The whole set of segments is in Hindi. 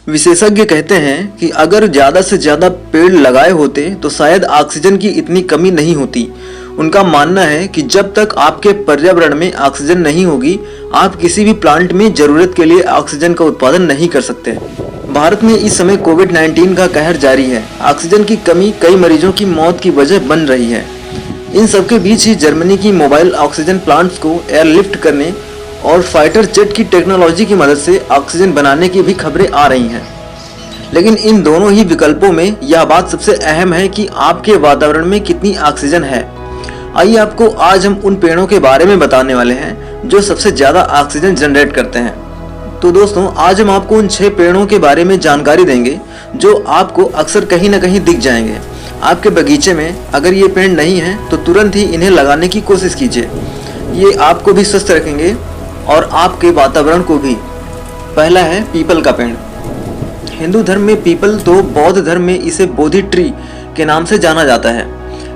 विशेषज्ञ कहते हैं कि अगर ज़्यादा से ज़्यादा पेड़ लगाए होते तो शायद ऑक्सीजन की इतनी कमी नहीं होती। उनका मानना है कि जब तक आपके पर्यावरण में ऑक्सीजन नहीं होगी, आप किसी भी प्लांट में ज़रूरत के लिए ऑक्सीजन का उत्पादन नहीं कर सकते। भारत में इस समय कोविड-19 का कहर जारी है। ऑक्सीजन की कमी कई मरीजों की मौत की वजह बन रही है। इन सबके बीच ही जर्मनी की मोबाइल ऑक्सीजन प्लांट्स को एयरलिफ्ट करने और फाइटर जेट की टेक्नोलॉजी की मदद से ऑक्सीजन बनाने की भी खबरें आ रही हैं। लेकिन इन दोनों ही विकल्पों में यह बात सबसे अहम है कि आपके वातावरण में कितनी ऑक्सीजन है। आइए आपको आज हम उन पेड़ों के बारे में बताने वाले हैं जो सबसे ज़्यादा ऑक्सीजन जनरेट करते हैं। तो दोस्तों, आज हम आपको उन 6 पेड़ों के बारे में जानकारी देंगे जो आपको अक्सर कहीं ना कहीं दिख जाएंगे। आपके बगीचे में अगर ये पेड़ नहीं हैं तो तुरंत ही इन्हें लगाने की कोशिश कीजिए। ये आपको भी स्वस्थ रखेंगे और आपके वातावरण को भी। पहला है पीपल का पेड़। हिंदू धर्म में पीपल तो बौद्ध धर्म में इसे बोधि ट्री के नाम से जाना जाता है।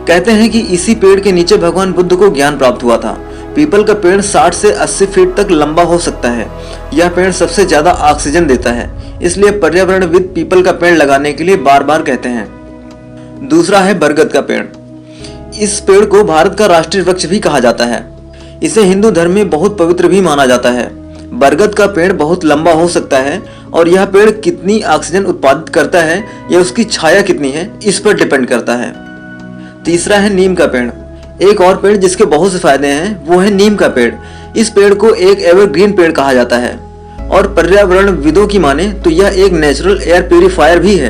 कहते हैं कि इसी पेड़ के नीचे भगवान बुद्ध को ज्ञान प्राप्त हुआ था। पीपल का पेड़ 60 से 80 फीट तक लंबा हो सकता है। यह पेड़ सबसे ज्यादा ऑक्सीजन देता है, इसलिए पर्यावरणविद पीपल का पेड़ लगाने के लिए बार बार कहते हैं। दूसरा है बरगद का पेड़। इस पेड़ को भारत का राष्ट्रीय वृक्ष भी कहा जाता है। इसे हिंदू धर्म में बहुत पवित्र भी माना जाता है। बरगद का पेड़ बहुत लंबा हो सकता है और यह पेड़ कितनी ऑक्सीजन उत्पादित करता है या उसकी छाया कितनी है, इस पर डिपेंड करता है। तीसरा है नीम का पेड़। एक और पेड़ जिसके बहुत से फायदे हैं वो है नीम का पेड़। इस पेड़ को एक एवरग्रीन पेड़ कहा जाता है और पर्यावरणविदों की माने तो यह एक नेचुरल एयर प्यूरिफायर भी है।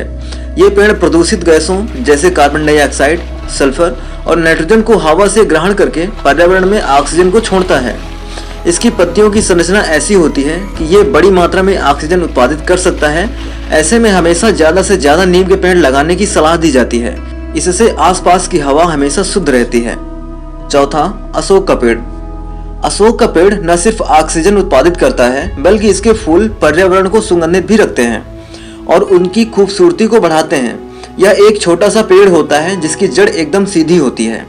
ये पेड़ प्रदूषित गैसों जैसे कार्बन डाइऑक्साइड, सल्फर और नाइट्रोजन को हवा से ग्रहण करके पर्यावरण में ऑक्सीजन को छोड़ता है। इसकी पत्तियों की संरचना ऐसी होती है कि ये बड़ी मात्रा में ऑक्सीजन उत्पादित कर सकता है। ऐसे में हमेशा ज्यादा से ज्यादा नीम के पेड़ लगाने की सलाह दी जाती है। इससे आसपास की हवा हमेशा शुद्ध रहती है। चौथा, अशोक का पेड़। अशोक का पेड़ न सिर्फ ऑक्सीजन उत्पादित करता है बल्कि इसके फूल पर्यावरण को सुगंधित भी रखते हैं और उनकी खूबसूरती को बढ़ाते हैं। यह एक छोटा सा पेड़ होता है जिसकी जड़ एकदम सीधी होती है।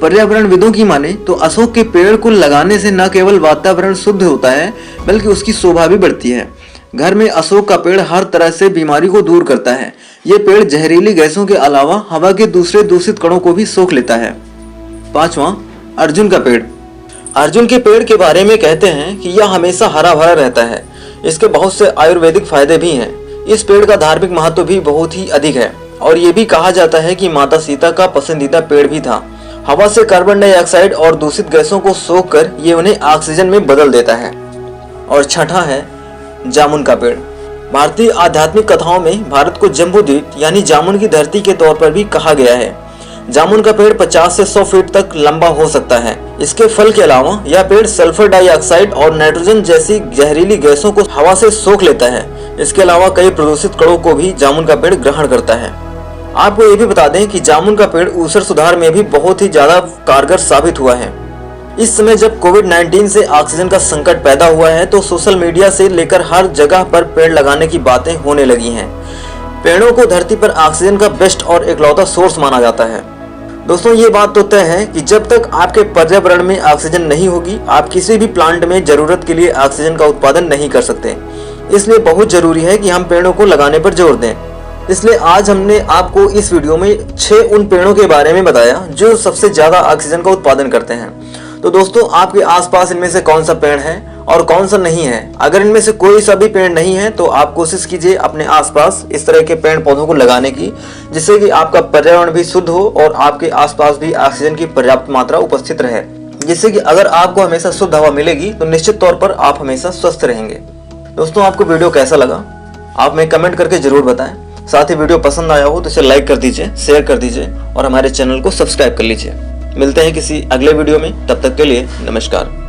पर्यावरणविदों की माने तो अशोक के पेड़ को लगाने से न केवल वातावरण शुद्ध होता है बल्कि उसकी शोभा भी बढ़ती है। घर में अशोक का पेड़ हर तरह से बीमारी को दूर करता है। ये पेड़ जहरीली गैसों के अलावा हवा के दूसरे दूषित कणों को भी सोख लेता है। पांचवा, अर्जुन का पेड़। अर्जुन के पेड़ के बारे में कहते हैं कि यह हमेशा हरा भरा रहता है। इसके बहुत से आयुर्वेदिक फायदे भी हैं। इस पेड़ का धार्मिक महत्व भी बहुत ही अधिक है और ये भी कहा जाता है कि माता सीता का पसंदीदा पेड़ भी था। हवा से कार्बन डाइऑक्साइड और दूषित गैसों को सोख कर ये उन्हें ऑक्सीजन में बदल देता है। और छठा है जामुन का पेड़। भारतीय आध्यात्मिक कथाओं में भारत को जम्बूद्वीप यानी जामुन की धरती के तौर पर भी कहा गया है। जामुन का पेड़ 50 से 100 फीट तक लंबा हो सकता है। इसके फल के अलावा यह पेड़ सल्फर डाइऑक्साइड और नाइट्रोजन जैसी जहरीली गैसों को हवा से सोख लेता है। इसके अलावा कई प्रदूषित कणों को भी जामुन का पेड़ ग्रहण करता है। आपको ये भी बता दें कि जामुन का पेड़ ऊसर सुधार में भी बहुत ही ज्यादा कारगर साबित हुआ है। इस समय जब कोविड-19 से ऑक्सीजन का संकट पैदा हुआ है तो सोशल मीडिया से लेकर हर जगह पर पेड़ लगाने की बातें होने लगी हैं। पेड़ों को धरती पर ऑक्सीजन का बेस्ट और इकलौता सोर्स माना जाता है। दोस्तों, ये बात तो तय है कि जब तक आपके पर्यावरण में ऑक्सीजन नहीं होगी, आप किसी भी प्लांट में जरूरत के लिए ऑक्सीजन का उत्पादन नहीं कर सकते। इसलिए बहुत जरूरी है कि हम पेड़ों को लगाने पर जोर दें। इसलिए आज हमने आपको इस वीडियो में 6 उन पेड़ों के बारे में बताया जो सबसे ज्यादा ऑक्सीजन का उत्पादन करते हैं। तो दोस्तों, आपके आसपास इनमें से कौन सा पेड़ है और कौन सा नहीं है? अगर इनमें से कोई सा भी पेड़ नहीं है तो आप कोशिश कीजिए अपने आसपास इस तरह के पेड़ पौधों को लगाने की, जिससे कि आपका पर्यावरण भी शुद्ध हो और आपके आसपास भी ऑक्सीजन की पर्याप्त मात्रा उपस्थित रहे। जिससे कि अगर आपको हमेशा शुद्ध हवा मिलेगी तो निश्चित तौर पर आप हमेशा स्वस्थ रहेंगे। दोस्तों, आपको वीडियो कैसा लगा आप हमें कमेंट करके जरूर बताएं। साथ ही वीडियो पसंद आया हो तो इसे लाइक कर दीजिए, शेयर कर दीजिए और हमारे चैनल को सब्सक्राइब कर लीजिए। मिलते हैं किसी अगले वीडियो में, तब तक के लिए नमस्कार।